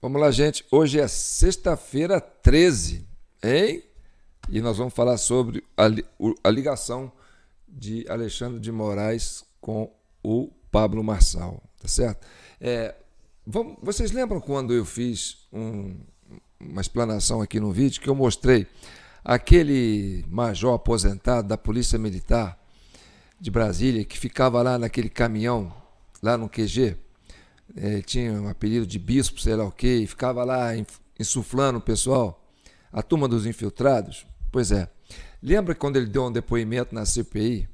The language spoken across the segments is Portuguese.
Vamos lá, gente. Hoje é sexta-feira 13, hein? E nós vamos falar sobre a ligação de Alexandre de Moraes com o Pablo Marçal, tá certo? Vocês lembram quando eu fiz uma explanação aqui no vídeo que eu mostrei aquele major aposentado da Polícia Militar de Brasília que ficava lá naquele caminhão, lá no QG? Tinha um apelido de bispo, sei lá o quê, e ficava lá insuflando o pessoal, a turma dos infiltrados. Pois é, lembra quando ele deu um depoimento na CPI?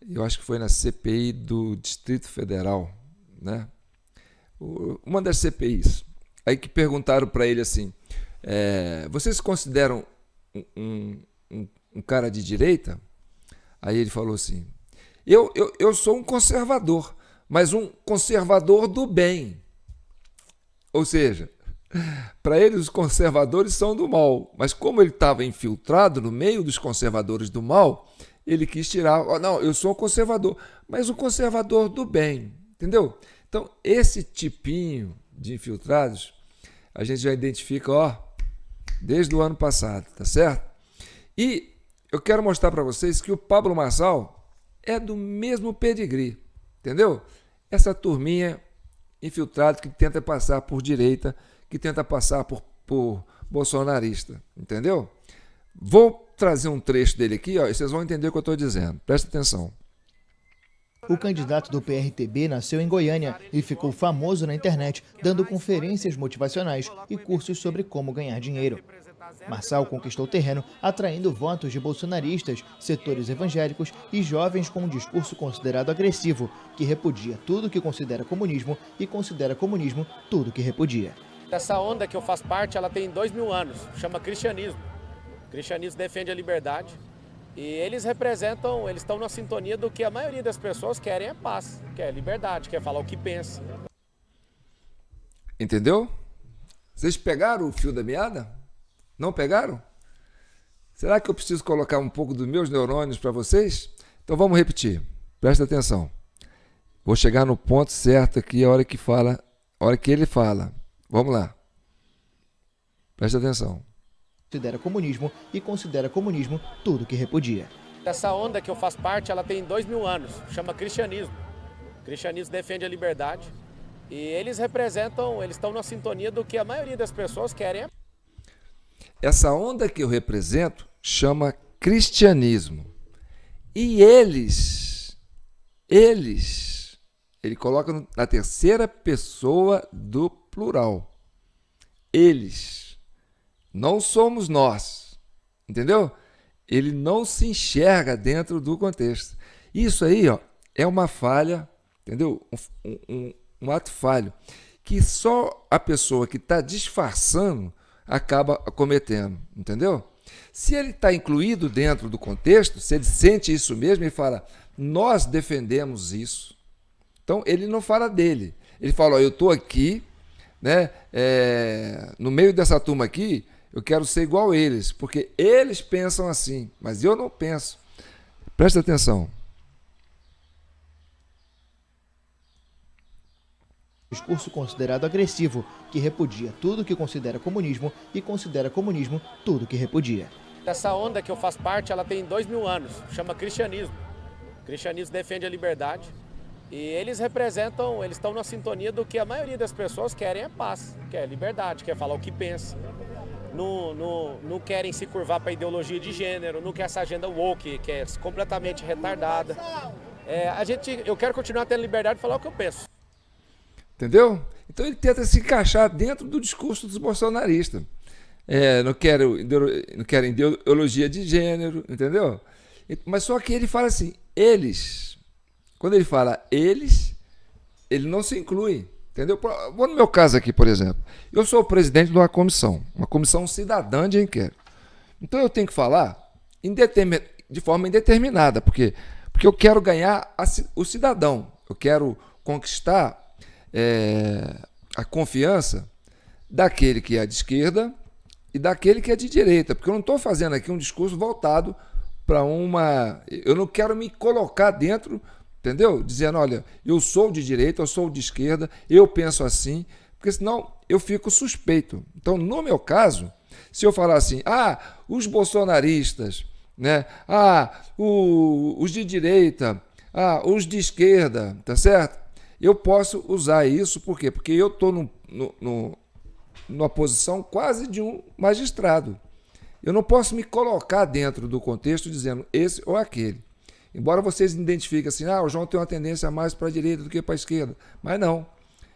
Eu acho que foi na CPI do Distrito Federal, né? Uma das CPIs. Aí que perguntaram para ele assim, vocês se consideram um cara de direita? Aí ele falou assim, eu sou um conservador, mas um conservador do bem. Ou seja, para eles os conservadores são do mal, mas como ele estava infiltrado no meio dos conservadores do mal, ele quis tirar, não, eu sou um conservador, mas um conservador do bem, entendeu? Então, esse tipinho de infiltrados, a gente já identifica, desde o ano passado, tá certo? E eu quero mostrar para vocês que o Pablo Marçal é do mesmo pedigree, entendeu? Essa turminha infiltrada que tenta passar por direita, que tenta passar por bolsonarista, entendeu? Vou trazer um trecho dele aqui, e vocês vão entender o que eu estou dizendo. Presta atenção. O candidato do PRTB nasceu em Goiânia e ficou famoso na internet, dando conferências motivacionais e cursos sobre como ganhar dinheiro. Marçal conquistou terreno, atraindo votos de bolsonaristas, setores evangélicos e jovens com um discurso considerado agressivo, que repudia tudo que considera comunismo e considera comunismo tudo que repudia. Essa onda que eu faço parte, ela tem 2000 anos, chama cristianismo. O cristianismo defende a liberdade e eles estão na sintonia do que a maioria das pessoas querem, é paz, quer liberdade, quer falar o que pensa. Entendeu? Vocês pegaram o fio da meada? Não pegaram? Será que eu preciso colocar um pouco dos meus neurônios para vocês? Então vamos repetir. Presta atenção. Vou chegar no ponto certo aqui a hora que ele fala. Vamos lá. Presta atenção. Considera comunismo e considera comunismo tudo que repudia. Essa onda que eu faço parte, ela tem 2000 anos, chama cristianismo. O cristianismo defende a liberdade e eles estão na sintonia do que a maioria das pessoas querem. Essa onda que eu represento chama cristianismo. E ele coloca na terceira pessoa do plural. Eles. Não somos nós. Entendeu? Ele não se enxerga dentro do contexto. Isso aí, é uma falha, entendeu? Um ato falho que só a pessoa que está disfarçando acaba cometendo, entendeu? Se ele está incluído dentro do contexto, se ele sente isso mesmo, ele fala, nós defendemos isso. Então, ele não fala dele. Ele fala, eu estou aqui, né, no meio dessa turma aqui, eu quero ser igual a eles, porque eles pensam assim, mas eu não penso. Presta atenção. Discurso considerado agressivo, que repudia tudo que considera comunismo e considera comunismo tudo que repudia. Essa onda que eu faço parte, ela tem 2000 anos, chama cristianismo. O cristianismo defende a liberdade e eles estão na sintonia do que a maioria das pessoas querem, é paz, quer liberdade, quer falar o que pensa. Não querem se curvar para ideologia de gênero, não quer essa agenda woke, que é completamente retardada. Eu quero continuar tendo liberdade de falar o que eu penso. Entendeu? Então ele tenta se encaixar dentro do discurso dos bolsonaristas. Não querem ideologia de gênero, entendeu? Mas só que ele fala assim, eles. Quando ele fala eles, ele não se inclui. Entendeu? Vou no meu caso aqui, por exemplo. Eu sou o presidente de uma comissão cidadã de inquérito. Então eu tenho que falar de forma indeterminada, porque eu quero ganhar o cidadão. Eu quero conquistar a confiança daquele que é de esquerda e daquele que é de direita, porque eu não estou fazendo aqui um discurso voltado para uma... Eu não quero me colocar dentro, entendeu? Dizendo, olha, eu sou de direita, eu sou de esquerda, eu penso assim, porque senão eu fico suspeito. Então, no meu caso, se eu falar assim, os bolsonaristas, né? Os de direita, os de esquerda, tá certo? Eu posso usar isso, por quê? Porque eu estou numa posição quase de um magistrado. Eu não posso me colocar dentro do contexto dizendo esse ou aquele. Embora vocês identifiquem assim, o João tem uma tendência mais para a direita do que para a esquerda. Mas não.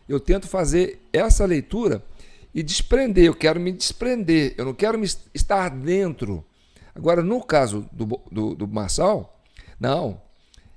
Eu tento fazer essa leitura e desprender. Eu quero me desprender. Eu não quero estar dentro. Agora, no caso do Marçal, não.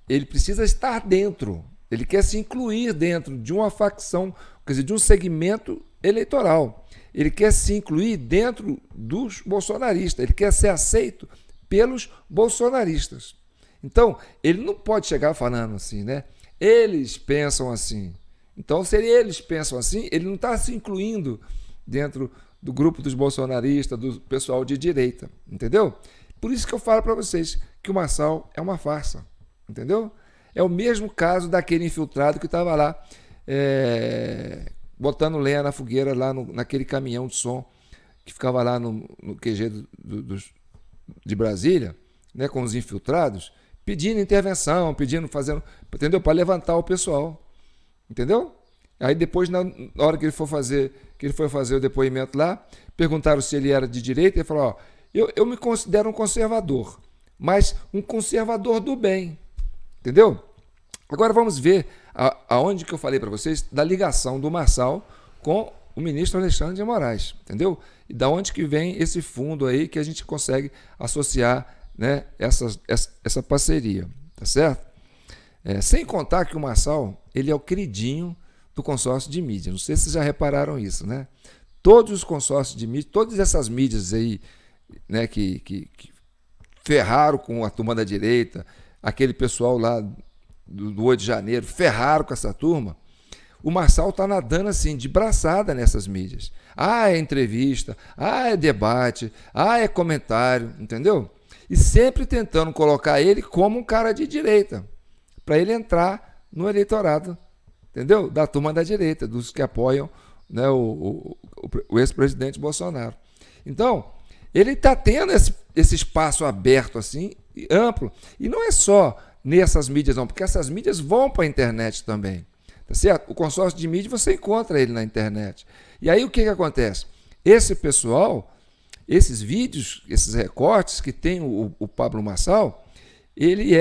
Ele precisa estar dentro. Ele quer se incluir dentro de uma facção, quer dizer, de um segmento eleitoral. Ele quer se incluir dentro dos bolsonaristas. Ele quer ser aceito pelos bolsonaristas. Então, ele não pode chegar falando assim, né? Eles pensam assim. Então, se eles pensam assim, ele não está se incluindo dentro do grupo dos bolsonaristas, do pessoal de direita, entendeu? Por isso que eu falo para vocês que o Marçal é uma farsa, entendeu? É o mesmo caso daquele infiltrado que estava lá botando lenha na fogueira, lá naquele caminhão de som que ficava lá no QG de Brasília, né, com os infiltrados, pedindo intervenção, fazendo, entendeu? Para levantar o pessoal, entendeu? Aí depois, na hora que ele foi fazer o depoimento lá, perguntaram se ele era de direita, ele falou, eu me considero um conservador, mas um conservador do bem, entendeu? Agora vamos ver aonde que eu falei para vocês da ligação do Marçal com o ministro Alexandre de Moraes, entendeu? E da onde que vem esse fundo aí que a gente consegue associar, né, essa parceria, tá certo? Sem contar que o Marçal, ele é o queridinho do consórcio de mídia. Não sei se vocês já repararam isso, né? Todos os consórcios de mídia, todas essas mídias aí, né, que ferraram com a turma da direita, aquele pessoal lá do 8 de janeiro, ferraram com essa turma, o Marçal está nadando assim, de braçada nessas mídias. É entrevista, é debate, é comentário, entendeu? E sempre tentando colocar ele como um cara de direita, para ele entrar no eleitorado, entendeu? Da turma da direita, dos que apoiam, né, o ex-presidente Bolsonaro. Então, ele está tendo esse espaço aberto assim, amplo, e não é só nessas mídias não, porque essas mídias vão para a internet também, tá certo? O consórcio de mídia, você encontra ele na internet. E aí o que acontece? Esse pessoal, esses vídeos, esses recortes que tem o Pablo Marçal, ele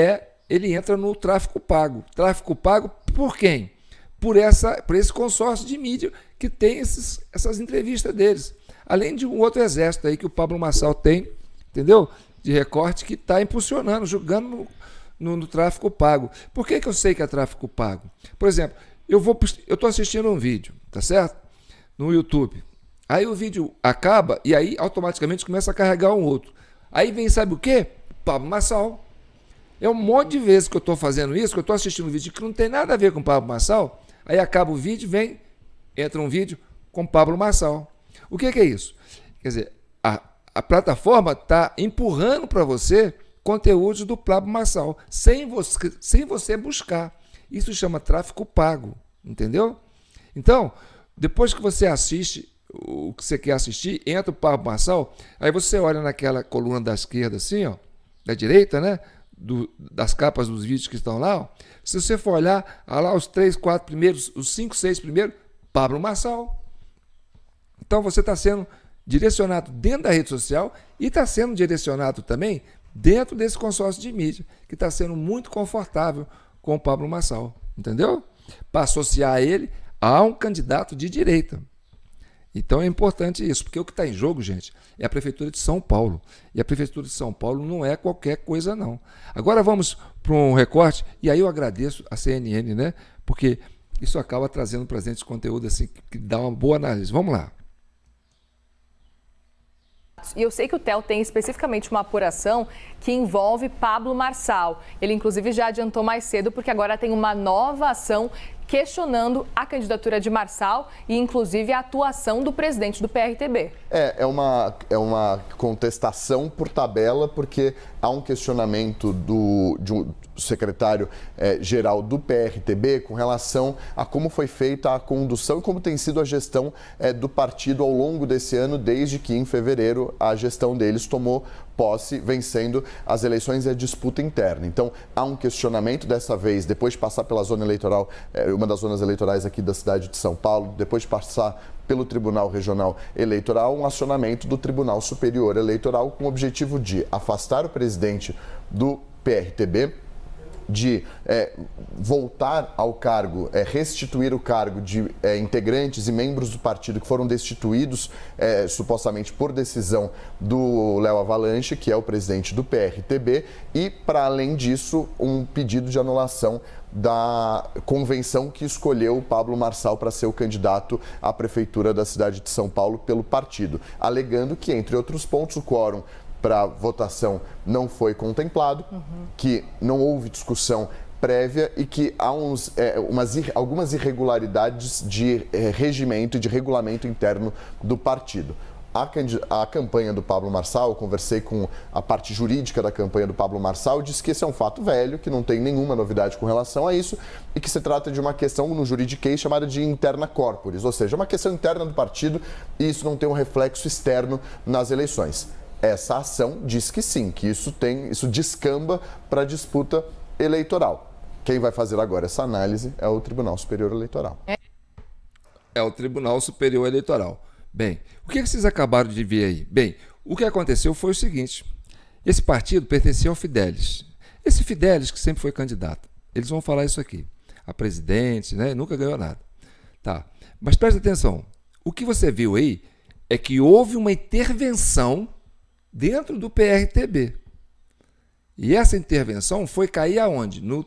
entra no tráfico pago. Tráfico pago por quem? Por esse consórcio de mídia que tem essas entrevistas deles. Além de um outro exército aí que o Pablo Marçal tem, entendeu? De recorte que está impulsionando, jogando no tráfico pago. Por que eu sei que é tráfico pago? Por exemplo, eu estou assistindo um vídeo, tá certo? No YouTube. Aí o vídeo acaba e aí automaticamente começa a carregar um outro. Aí vem, sabe o quê? Pablo Marçal. É um monte de vezes que eu estou fazendo isso, que eu estou assistindo um vídeo que não tem nada a ver com o Pablo Marçal. Aí acaba o vídeo, entra um vídeo com Pablo Marçal. O que é isso? Quer dizer, a plataforma está empurrando para você conteúdos do Pablo Marçal, sem você buscar. Isso chama tráfico pago, entendeu? Então, depois que você assiste o que você quer assistir, entra o Pablo Marçal, aí você olha naquela coluna da esquerda assim, ó, da direita, né? Das capas dos vídeos que estão lá, ó. Se você for olhar, lá os 3, 4 primeiros, os 5, 6 primeiros, Pablo Marçal. Então você está sendo direcionado dentro da rede social e está sendo direcionado também dentro desse consórcio de mídia, que está sendo muito confortável com o Pablo Marçal, entendeu? Para associar ele a um candidato de direita. Então é importante isso, porque o que está em jogo, gente, é a Prefeitura de São Paulo. E a Prefeitura de São Paulo não é qualquer coisa, não. Agora vamos para um recorte, e aí eu agradeço a CNN, né? Porque isso acaba trazendo para a gente conteúdo assim, que dá uma boa análise. Vamos lá. E eu sei que o TEL tem especificamente uma apuração que envolve Pablo Marçal. Ele, inclusive, já adiantou mais cedo, porque agora tem uma nova ação questionando a candidatura de Marçal e, inclusive, a atuação do presidente do PRTB. É uma contestação por tabela, porque há um questionamento secretário-geral do PRTB com relação a como foi feita a condução e como tem sido a gestão do partido ao longo desse ano, desde que em fevereiro a gestão deles tomou posse, vencendo as eleições e a disputa interna. Então, há um questionamento dessa vez, depois de passar pela zona eleitoral, uma das zonas eleitorais aqui da cidade de São Paulo, depois de passar pelo Tribunal Regional Eleitoral, um acionamento do Tribunal Superior Eleitoral com o objetivo de afastar o presidente do PRTB, de voltar ao cargo, restituir o cargo de integrantes e membros do partido que foram destituídos supostamente por decisão do Léo Avalanche, que é o presidente do PRTB, e, para além disso, um pedido de anulação da convenção que escolheu o Pablo Marçal para ser o candidato à prefeitura da cidade de São Paulo pelo partido, alegando que, entre outros pontos, o quórum para votação não foi contemplado, que não houve discussão prévia e que há algumas irregularidades de regimento e de regulamento interno do partido. A campanha do Pablo Marçal, eu conversei com a parte jurídica da campanha do Pablo Marçal, disse que esse é um fato velho, que não tem nenhuma novidade com relação a isso e que se trata de uma questão no juridiquês chamada de interna corporis, ou seja, uma questão interna do partido e isso não tem um reflexo externo nas eleições. Essa ação diz que sim, que isso descamba para a disputa eleitoral. Quem vai fazer agora essa análise é o Tribunal Superior Eleitoral. É o Tribunal Superior Eleitoral. Bem, o que vocês acabaram de ver aí? Bem, o que aconteceu foi o seguinte, esse partido pertencia ao Fidelis. Esse Fidelis que sempre foi candidato. Eles vão falar isso aqui. A presidente, né? Nunca ganhou nada. Tá. Mas presta atenção, o que você viu aí é que houve uma intervenção dentro do PRTB. E essa intervenção foi cair aonde? No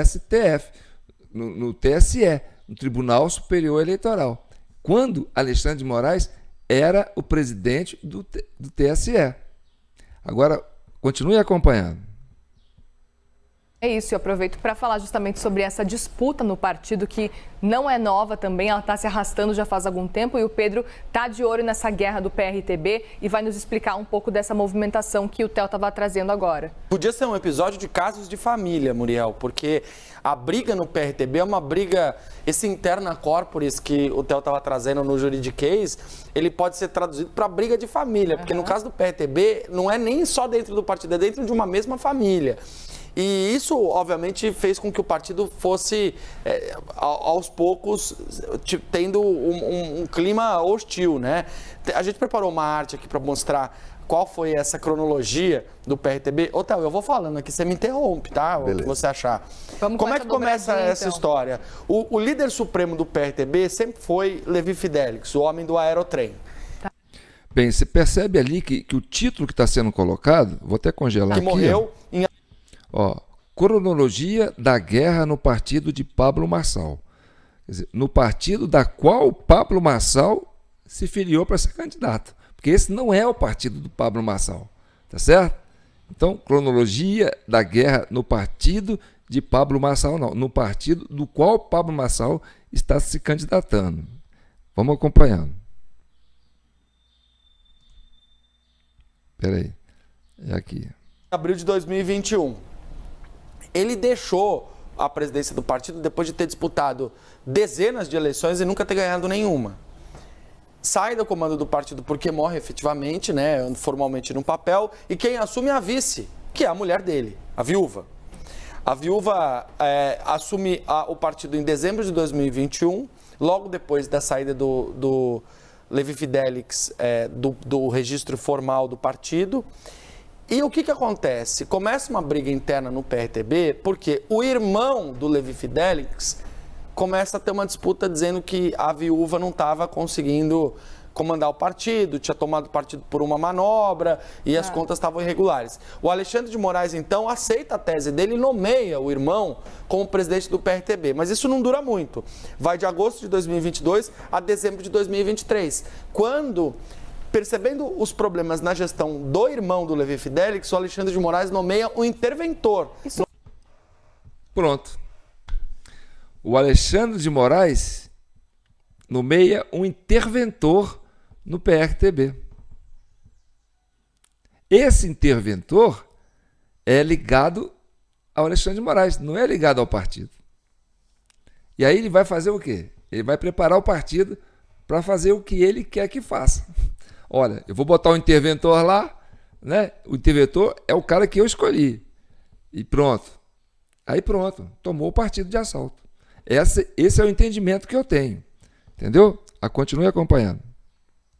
STF, no TSE, no Tribunal Superior Eleitoral, quando Alexandre de Moraes era o presidente do TSE. Agora, continue acompanhando. É isso, eu aproveito para falar justamente sobre essa disputa no partido, que não é nova também, ela está se arrastando já faz algum tempo, e o Pedro está de olho nessa guerra do PRTB e vai nos explicar um pouco dessa movimentação que o Theo estava trazendo agora. Podia ser um episódio de casos de família, Muriel, porque a briga no PRTB é uma briga, esse interna corporis que o Theo estava trazendo no juridiquês, ele pode ser traduzido para briga de família, porque no caso do PRTB não é nem só dentro do partido, é dentro de uma mesma família. E isso, obviamente, fez com que o partido fosse, aos poucos, tendo um clima hostil, né? A gente preparou uma arte aqui para mostrar qual foi essa cronologia do PRTB. Ô, Theo, eu vou falando aqui, você me interrompe, tá? Beleza. O que você achar. Como é que começa essa história? O líder supremo do PRTB sempre foi Levi Fidelix, o homem do aerotrem. Bem, você percebe ali que o título que está sendo colocado, vou até congelar que aqui. Morreu em... Cronologia da guerra no partido de Pablo Marçal. Quer dizer, no partido da qual Pablo Marçal se filiou para ser candidato. Porque esse não é o partido do Pablo Marçal. Tá certo? Então, cronologia da guerra no partido de Pablo Marçal, não. No partido do qual Pablo Marçal está se candidatando. Vamos acompanhando. Espera aí. É aqui. Abril de 2021. Ele deixou a presidência do partido depois de ter disputado dezenas de eleições e nunca ter ganhado nenhuma. Sai do comando do partido porque morre efetivamente, né, formalmente no papel, e quem assume é a vice, que é a mulher dele, a viúva. A viúva assume o partido em dezembro de 2021, logo depois da saída do Levi Fidelix do registro formal do partido. E o que acontece? Começa uma briga interna no PRTB porque o irmão do Levi Fidelix começa a ter uma disputa dizendo que a viúva não estava conseguindo comandar o partido, tinha tomado o partido por uma manobra e as contas estavam irregulares. O Alexandre de Moraes, então, aceita a tese dele e nomeia o irmão como presidente do PRTB. Mas isso não dura muito. Vai de agosto de 2022 a dezembro de 2023, quando... Percebendo os problemas na gestão do irmão do Levi Fidelix, o Alexandre de Moraes nomeia um interventor. Pronto. O Alexandre de Moraes nomeia um interventor no PRTB. Esse interventor é ligado ao Alexandre de Moraes, não é ligado ao partido. E aí ele vai fazer o quê? Ele vai preparar o partido para fazer o que ele quer que faça. Olha, eu vou botar um interventor lá, né? O interventor é o cara que eu escolhi. E pronto. Aí pronto, tomou o partido de assalto. Esse é o entendimento que eu tenho. Entendeu? Continue acompanhando.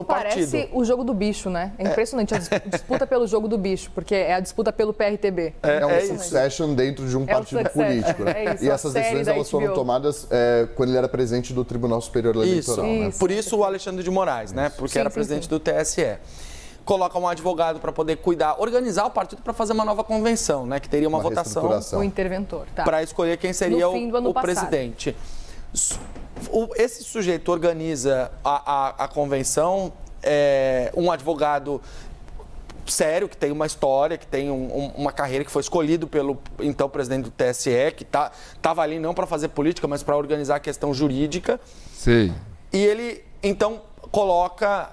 Parece o jogo do bicho, né? É impressionante a disputa pelo jogo do bicho, porque é a disputa pelo PRTB. É um succession dentro de um partido político, né? E essas decisões elas foram tomadas quando ele era presidente do Tribunal Superior Eleitoral. Né? Por isso o Alexandre de Moraes, né? Porque era presidente do TSE. Coloca um advogado para poder cuidar, organizar o partido para fazer uma nova convenção, né? Que teria uma votação. O interventor, tá. Para escolher quem seria o presidente. Esse sujeito organiza a convenção, um advogado sério, que tem uma história, que tem uma carreira, que foi escolhido pelo então presidente do TSE, que estava ali não para fazer política, mas para organizar a questão jurídica. Sim. E ele, então, coloca,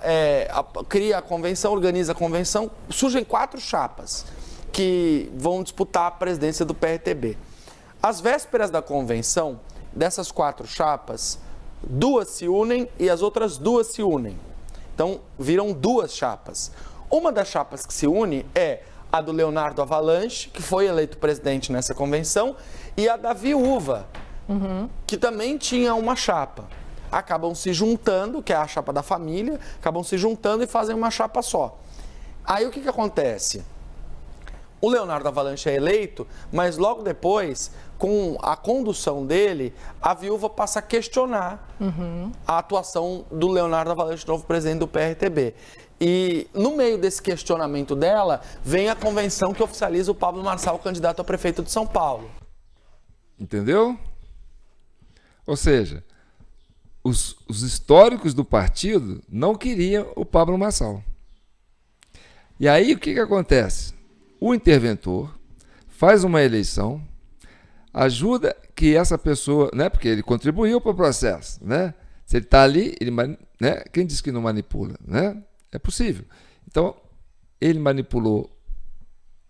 cria a convenção, organiza a convenção, surgem 4 chapas que vão disputar a presidência do PRTB. Às vésperas da convenção, dessas 4 chapas, 2 se unem e as outras 2 se unem. Então, viram 2 chapas. Uma das chapas que se une é a do Leonardo Avalanche, que foi eleito presidente nessa convenção, e a da viúva, que também tinha uma chapa. Acabam se juntando, que é a chapa da família, acabam se juntando e fazem uma chapa só. Aí o que acontece? O Leonardo Avalanche é eleito, mas logo depois, com a condução dele, a viúva passa a questionar a atuação do Leonardo Avalanche, novo presidente do PRTB. E no meio desse questionamento dela, vem a convenção que oficializa o Pablo Marçal, candidato a prefeito de São Paulo. Entendeu? Ou seja, os históricos do partido não queriam o Pablo Marçal. E aí o que acontece? O interventor faz uma eleição, ajuda que essa pessoa, né, porque ele contribuiu para o processo, né? Se ele está ali, né, quem diz que não manipula, né? É possível. Então, ele manipulou,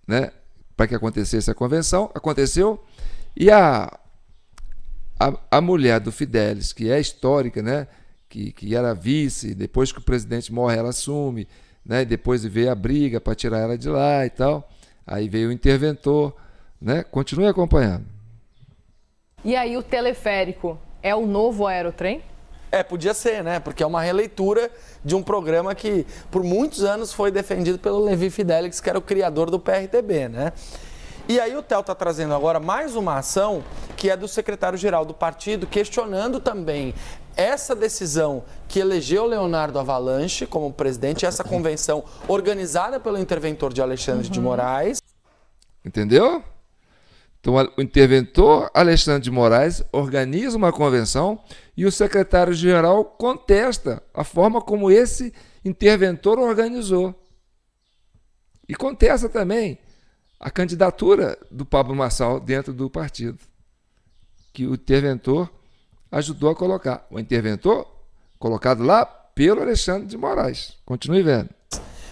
né, para que acontecesse a convenção, aconteceu, e a mulher do Fidelis, que é histórica, né, que era vice, depois que o presidente morre, ela assume, né, e depois veio a briga para tirar ela de lá e tal. Aí veio o interventor, né? Continue acompanhando. E aí o teleférico é o novo aerotrem? Podia ser, né? Porque é uma releitura de um programa que por muitos anos foi defendido pelo Levi Fidelix, que era o criador do PRTB, né? E aí o Theo está trazendo agora mais uma ação que é do secretário-geral do partido, questionando também essa decisão que elegeu Leonardo Avalanche como presidente, essa convenção organizada pelo interventor de Alexandre de Moraes. Entendeu? Então, o interventor Alexandre de Moraes organiza uma convenção e o secretário-geral contesta a forma como esse interventor organizou. E contesta também a candidatura do Pablo Marçal dentro do partido, que o interventor ajudou a colocar. O interventor colocado lá pelo Alexandre de Moraes. Continue vendo.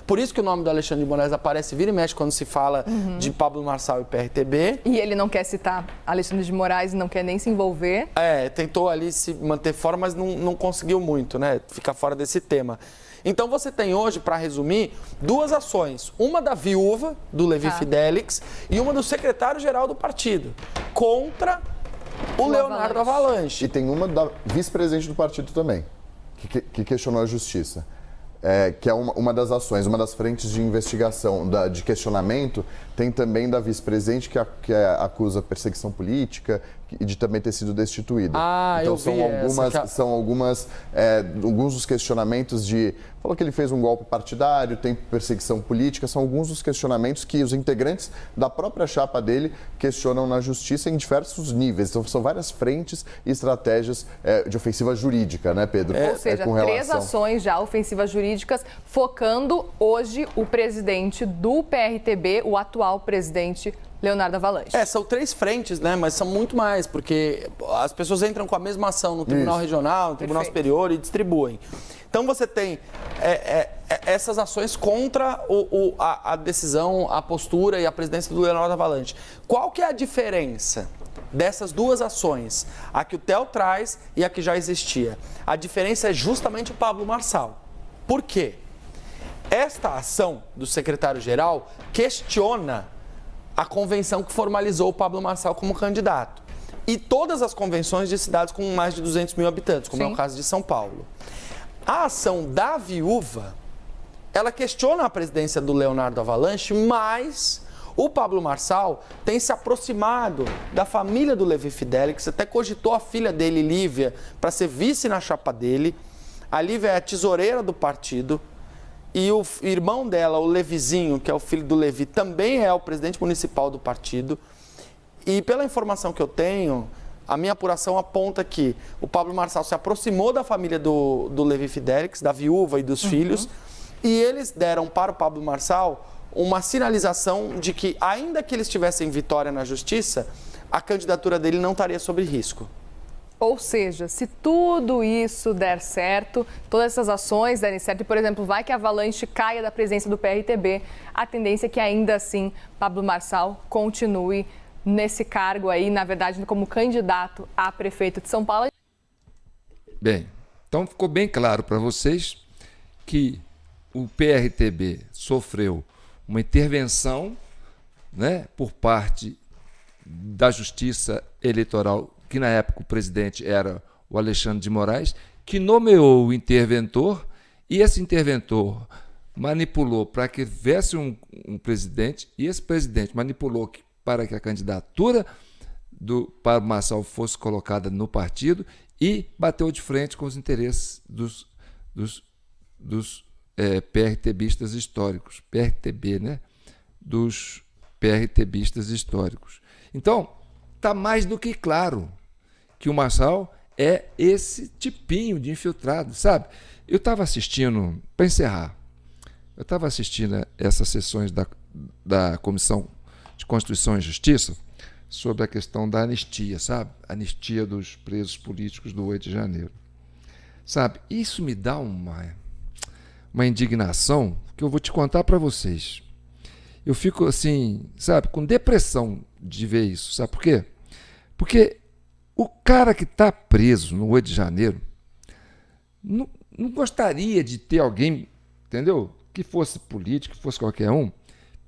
Por isso que o nome do Alexandre de Moraes aparece vira e mexe quando se fala de Pablo Marçal e PRTB. E ele não quer citar Alexandre de Moraes e não quer nem se envolver. Tentou ali se manter fora, mas não conseguiu muito, né? Ficar fora desse tema. Então você tem hoje, para resumir, 2 ações. Uma da viúva, do Levi Fidelix, e uma do secretário-geral do partido, contra o Leonardo Avalanche. E tem uma da vice-presidente do partido também, que questionou a justiça. Que é uma das ações, uma das frentes de investigação, de questionamento, tem também da vice-presidente que acusa perseguição política e de também ter sido destituída. Então são alguns dos questionamentos falou que ele fez um golpe partidário, tem perseguição política, são alguns dos questionamentos que os integrantes da própria chapa dele questionam na justiça em diversos níveis. Então são várias frentes e estratégias de ofensiva jurídica, né, Pedro? Ou seja, 3 ações já ofensivas jurídicas, focando hoje o presidente do PRTB, o atual presidente Leonardo Avalanche. São 3 frentes, né? Mas são muito mais, porque as pessoas entram com a mesma ação no Tribunal Regional, no Tribunal Superior e distribuem. Então você tem essas ações contra a decisão, a postura e a presidência do Leonardo Avalanche. Qual que é a diferença dessas duas ações? A que o Theo traz e a que já existia. A diferença é justamente o Pablo Marçal. Por quê? Esta ação do secretário-geral questiona a convenção que formalizou o Pablo Marçal como candidato. E todas as convenções de cidades com mais de 200 mil habitantes, como é o caso de São Paulo. A ação da viúva, ela questiona a presidência do Leonardo Avalanche, mas o Pablo Marçal tem se aproximado da família do Levi Fidelix, até cogitou a filha dele, Lívia, para ser vice na chapa dele. A Lívia é a tesoureira do partido. E o irmão dela, o Levizinho, que é o filho do Levi, também é o presidente municipal do partido. E pela informação que eu tenho, a minha apuração aponta que o Pablo Marçal se aproximou da família do Levi Fidelix, da viúva e dos filhos, e eles deram para o Pablo Marçal uma sinalização de que, ainda que eles tivessem vitória na justiça, a candidatura dele não estaria sob risco. Ou seja, se tudo isso der certo, todas essas ações derem certo, e, por exemplo, vai que a Avalanche caia da presidência do PRTB, a tendência é que ainda assim Pablo Marçal continue nesse cargo aí, na verdade, como candidato a prefeito de São Paulo. Bem, então ficou bem claro para vocês que o PRTB sofreu uma intervenção, né, por parte da Justiça Eleitoral, que na época o presidente era o Alexandre de Moraes, que nomeou o interventor, e esse interventor manipulou para que houvesse um presidente, e esse presidente manipulou para que a candidatura do Pablo Marçal fosse colocada no partido e bateu de frente com os interesses dos PRTBistas históricos, PRTB, né? Dos PRTBistas históricos. Então, está mais do que claro que o Marçal é esse tipinho de infiltrado, sabe? Eu estava assistindo, para encerrar, eu estava assistindo essas sessões da Comissão de Constituição e Justiça sobre a questão da anistia, sabe? Anistia dos presos políticos do 8 de janeiro. Sabe? Isso me dá uma indignação que eu vou te contar para vocês. Eu fico assim, sabe, com depressão de ver isso. Sabe por quê? Porque o cara que está preso no 8 de janeiro não gostaria de ter alguém, entendeu? Que fosse político, que fosse qualquer um,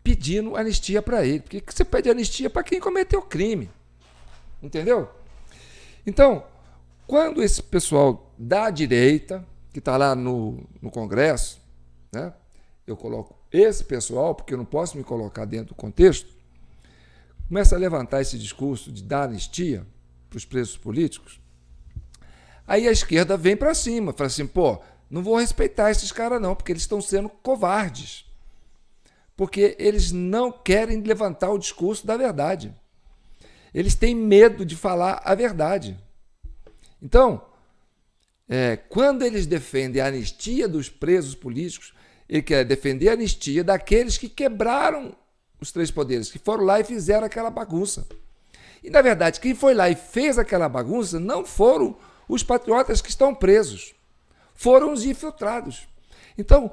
pedindo anistia para ele. Porque você pede anistia para quem cometeu crime. Entendeu? Então, quando esse pessoal da direita, que está lá no Congresso, né, eu coloco esse pessoal, porque eu não posso me colocar dentro do contexto, começa a levantar esse discurso de dar anistia para os presos políticos, aí a esquerda vem para cima, fala assim, pô, não vou respeitar esses caras não, porque eles estão sendo covardes. Porque eles não querem levantar o discurso da verdade. Eles têm medo de falar a verdade. Então, quando eles defendem a anistia dos presos políticos, ele quer defender a anistia daqueles que quebraram os 3 poderes, que foram lá e fizeram aquela bagunça. E, na verdade, quem foi lá e fez aquela bagunça não foram os patriotas que estão presos, foram os infiltrados. Então,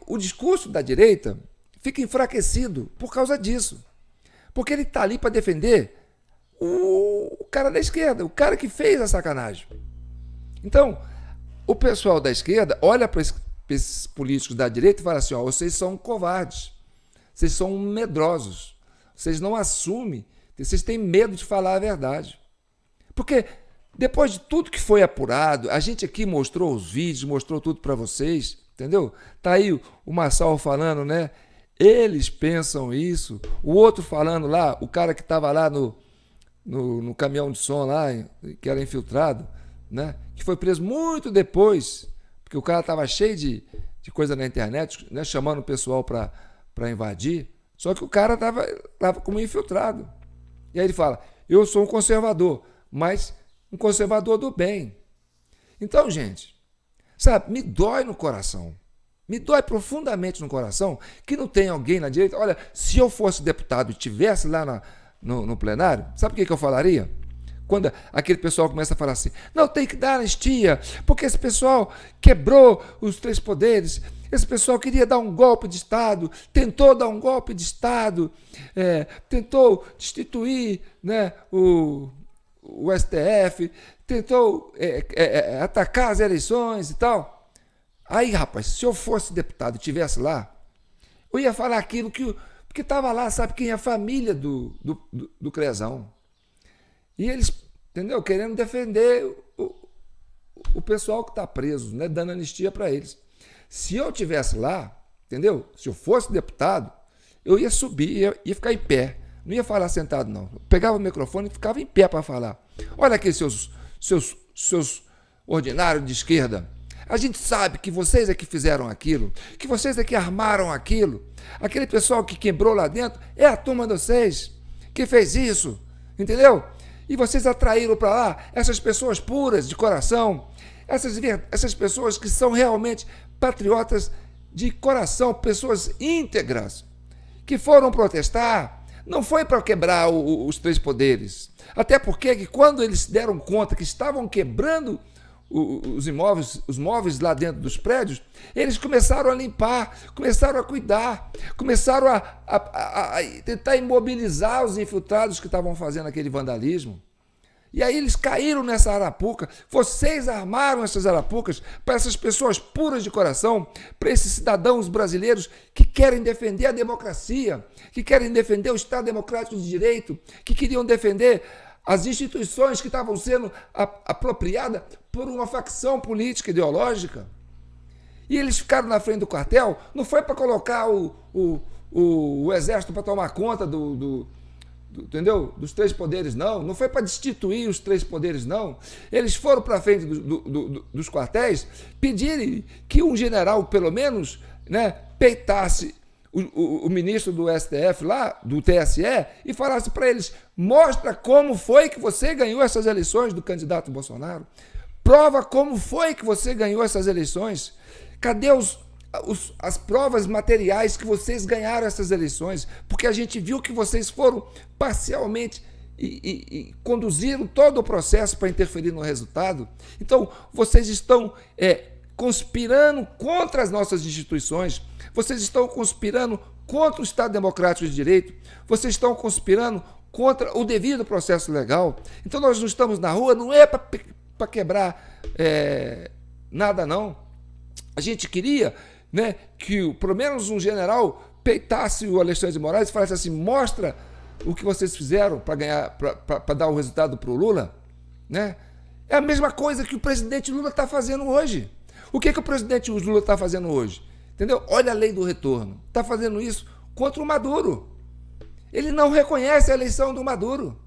o discurso da direita fica enfraquecido por causa disso. Porque ele está ali para defender o cara da esquerda, o cara que fez a sacanagem. Então, o pessoal da esquerda olha para esses políticos da direita e fala assim, ó, vocês são covardes, vocês são medrosos, vocês não assumem, vocês têm medo de falar a verdade. Porque depois de tudo que foi apurado, a gente aqui mostrou os vídeos, mostrou tudo para vocês, entendeu? Tá aí o Marçal falando, né? Eles pensam isso. O outro falando lá, o cara que estava lá no caminhão de som lá, que era infiltrado, né? Que foi preso muito depois, porque o cara estava cheio de coisa na internet, né? Chamando o pessoal para invadir. Só que o cara estava como infiltrado. E aí ele fala, eu sou um conservador, mas um conservador do bem. Então, gente, sabe, me dói no coração. me dói profundamente no coração que não tem alguém na direita. Olha, se eu fosse deputado e estivesse lá no plenário, sabe o que eu falaria? Quando aquele pessoal começa a falar assim, não, tem que dar anistia, porque esse pessoal quebrou os 3 poderes, esse pessoal queria dar um golpe de Estado, tentou dar um golpe de Estado, tentou destituir, né, o STF, tentou atacar as eleições e tal. Aí, rapaz, se eu fosse deputado e estivesse lá, eu ia falar aquilo porque estava lá, sabe quem é a família do Crezão. E eles, entendeu? Querendo defender o pessoal que está preso, né? Dando anistia para eles. Se eu estivesse lá, entendeu? Se eu fosse deputado, eu ia subir, ia ficar em pé. Não ia falar sentado, não. Eu pegava o microfone e ficava em pé para falar. Olha aqui, seus ordinários de esquerda. A gente sabe que vocês é que fizeram aquilo, que vocês é que armaram aquilo. Aquele pessoal que quebrou lá dentro é a turma de vocês que fez isso, entendeu? E vocês atraíram para lá essas pessoas puras de coração, essas pessoas que são realmente patriotas de coração, pessoas íntegras, que foram protestar. Não foi para quebrar os 3 poderes. Até porque quando eles se deram conta que estavam quebrando os móveis lá dentro dos prédios, eles começaram a limpar, começaram a cuidar, começaram a tentar imobilizar os infiltrados que estavam fazendo aquele vandalismo. E aí eles caíram nessa arapuca. Vocês armaram essas arapucas para essas pessoas puras de coração, para esses cidadãos brasileiros que querem defender a democracia, que querem defender o Estado Democrático de Direito, que queriam defender as instituições que estavam sendo apropriadas por uma facção política ideológica. E eles ficaram na frente do quartel, não foi para colocar o exército para tomar conta entendeu? Dos 3 poderes, não. Não foi para destituir os 3 poderes, não. Eles foram para frente dos quartéis pedirem que um general, pelo menos, né, peitasse o ministro do STF lá, do TSE, e falasse para eles, mostra como foi que você ganhou essas eleições do candidato Bolsonaro. Prova como foi que você ganhou essas eleições. Cadê as provas materiais que vocês ganharam essas eleições? Porque a gente viu que vocês foram parcialmente e conduziram todo o processo para interferir no resultado. Então, vocês estão conspirando contra as nossas instituições, vocês estão conspirando contra o Estado Democrático de Direito, vocês estão conspirando contra o devido processo legal. Então, nós não estamos na rua, não é para quebrar nada, não. A gente queria, né, que pelo menos um general peitasse o Alexandre de Moraes e falasse assim, mostra o que vocês fizeram para ganhar, para dar o resultado para o Lula, né? É a mesma coisa que o presidente Lula está fazendo hoje. O que o presidente Lula está fazendo hoje? Entendeu? Olha a lei do retorno. Está fazendo isso contra o Maduro. Ele não reconhece a eleição do Maduro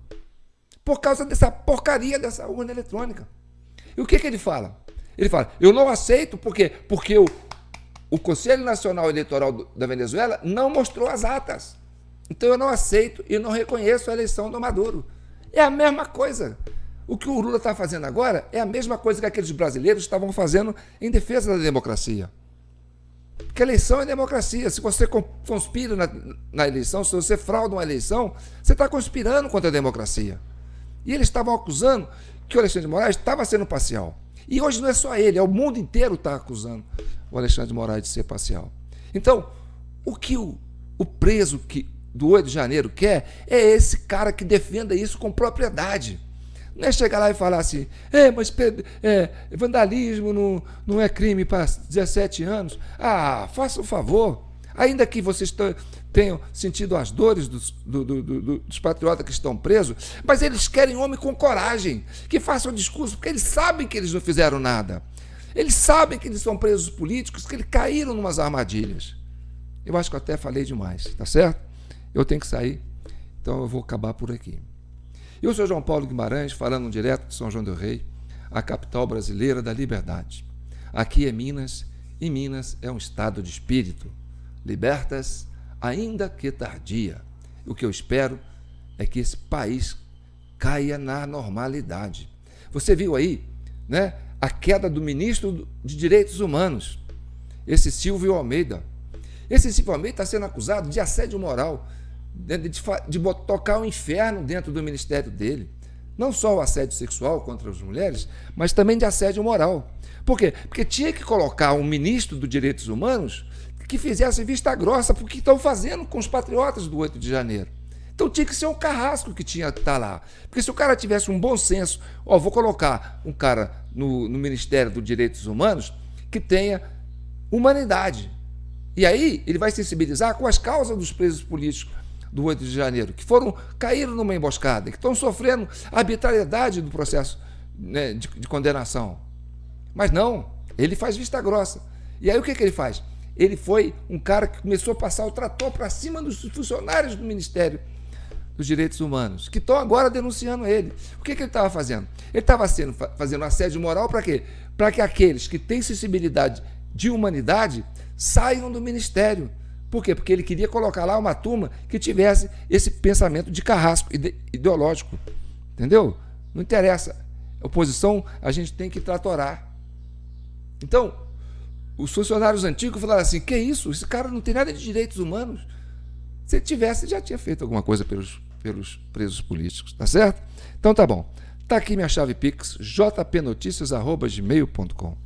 por causa dessa porcaria dessa urna eletrônica. E o que ele fala? Ele fala, eu não aceito porque o Conselho Nacional Eleitoral da Venezuela não mostrou as atas. Então eu não aceito e não reconheço a eleição do Maduro. É a mesma coisa. O que o Lula está fazendo agora é a mesma coisa que aqueles brasileiros estavam fazendo em defesa da democracia. Porque eleição é democracia. Se você conspira na eleição, se você frauda uma eleição, você está conspirando contra a democracia. E eles estavam acusando que o Alexandre de Moraes estava sendo parcial. E hoje não é só ele, é o mundo inteiro está acusando o Alexandre de Moraes de ser parcial. Então, o que o preso do 8 de janeiro quer é esse cara que defenda isso com propriedade. Não é chegar lá e falar assim, mas vandalismo não é crime para 17 anos. Ah, faça um favor. Ainda que vocês tenham sentido as dores dos patriotas que estão presos, mas eles querem homem com coragem, que façam um discurso, porque eles sabem que eles não fizeram nada. Eles sabem que eles são presos políticos, que eles caíram em umas armadilhas. Eu acho que eu até falei demais, tá certo? Eu tenho que sair, então eu vou acabar por aqui. Eu sou João Paulo Guimarães, falando direto de São João del Rei, a capital brasileira da liberdade. Aqui é Minas, e Minas é um estado de espírito. Libertas, ainda que tardia. O que eu espero é que esse país caia na normalidade. Você viu aí, né, a queda do ministro de Direitos Humanos. esse Silvio Almeida. Esse Silvio Almeida está sendo acusado de assédio moral, de tocar o inferno dentro do ministério dele. Não só o assédio sexual contra as mulheres, mas também de assédio moral. Por quê? Porque tinha que colocar um ministro dos Direitos Humanos que fizesse vista grossa para o que estão fazendo com os patriotas do 8 de janeiro. Então tinha que ser um carrasco que tinha que estar lá. Porque se o cara tivesse um bom senso, vou colocar um cara no Ministério dos Direitos Humanos que tenha humanidade. E aí ele vai sensibilizar com as causas dos presos políticos do 8 de janeiro, que caíram numa emboscada, que estão sofrendo a arbitrariedade do processo, né, de condenação. Mas não, ele faz vista grossa. E aí o que ele faz? Ele foi um cara que começou a passar o trator para cima dos funcionários do Ministério dos Direitos Humanos, que estão agora denunciando ele. O que ele estava fazendo? Ele estava fazendo assédio moral para quê? Para que aqueles que têm sensibilidade de humanidade saiam do Ministério. Por quê? Porque ele queria colocar lá uma turma que tivesse esse pensamento de carrasco ideológico. Entendeu? Não interessa. Oposição a gente tem que tratorar. Então, os funcionários antigos falaram assim, que isso? Esse cara não tem nada de direitos humanos. Se ele tivesse, já tinha feito alguma coisa pelos presos políticos, tá certo? Então tá bom. Tá aqui minha chave Pix, jpnoticias@gmail.com.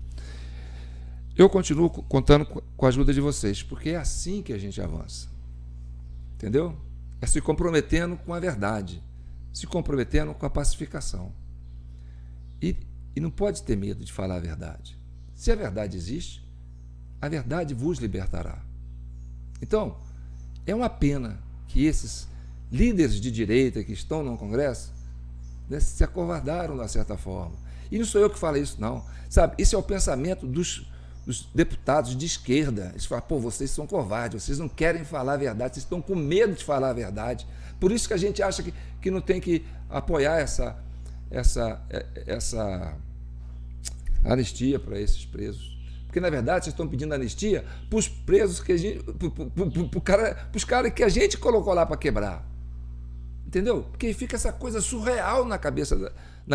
Eu continuo contando com a ajuda de vocês, porque é assim que a gente avança. Entendeu? É se comprometendo com a verdade, se comprometendo com a pacificação. E não pode ter medo de falar a verdade. Se a verdade existe, a verdade vos libertará. Então, é uma pena que esses líderes de direita que estão no Congresso, né, se acovardaram de uma certa forma. E não sou eu que falo isso, não. Sabe, isso é o pensamento dos deputados de esquerda. Eles falam, vocês são covardes, vocês não querem falar a verdade, vocês estão com medo de falar a verdade. Por isso que a gente acha que não tem que apoiar essa anistia para esses presos. Porque, na verdade, vocês estão pedindo anistia para os presos que a gente. Para os caras que a gente colocou lá para quebrar. Entendeu? Porque fica essa coisa surreal na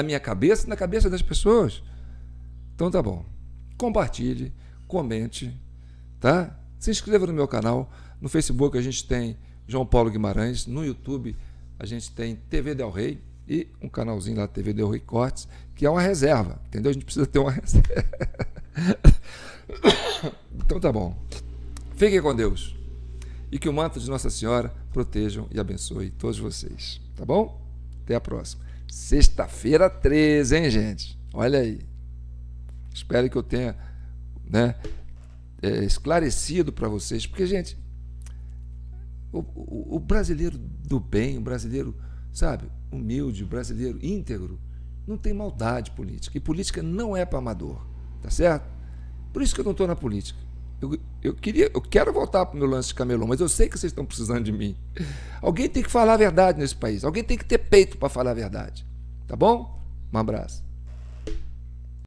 minha cabeça e na cabeça das pessoas. Então tá bom. Compartilhe, comente, tá? Se inscreva no meu canal. No Facebook a gente tem João Paulo Guimarães. No YouTube a gente tem TV Del Rey e um canalzinho lá, TV Del Rey Cortes, que é uma reserva. Entendeu? A gente precisa ter uma reserva. Então tá bom. Fiquem com Deus. E que o manto de Nossa Senhora protejam e abençoe todos vocês. Tá bom? Até a próxima. Sexta-feira 13, hein, gente? Olha aí. Espero que eu tenha, né, esclarecido para vocês. Porque, gente, o brasileiro do bem, o brasileiro, sabe, humilde, o brasileiro íntegro, não tem maldade política. E política não é para amador. Tá certo? Por isso que eu não estou na política. Eu quero voltar para o meu lance de camelô, mas eu sei que vocês estão precisando de mim. Alguém tem que falar a verdade nesse país. Alguém tem que ter peito para falar a verdade. Tá bom? Um abraço.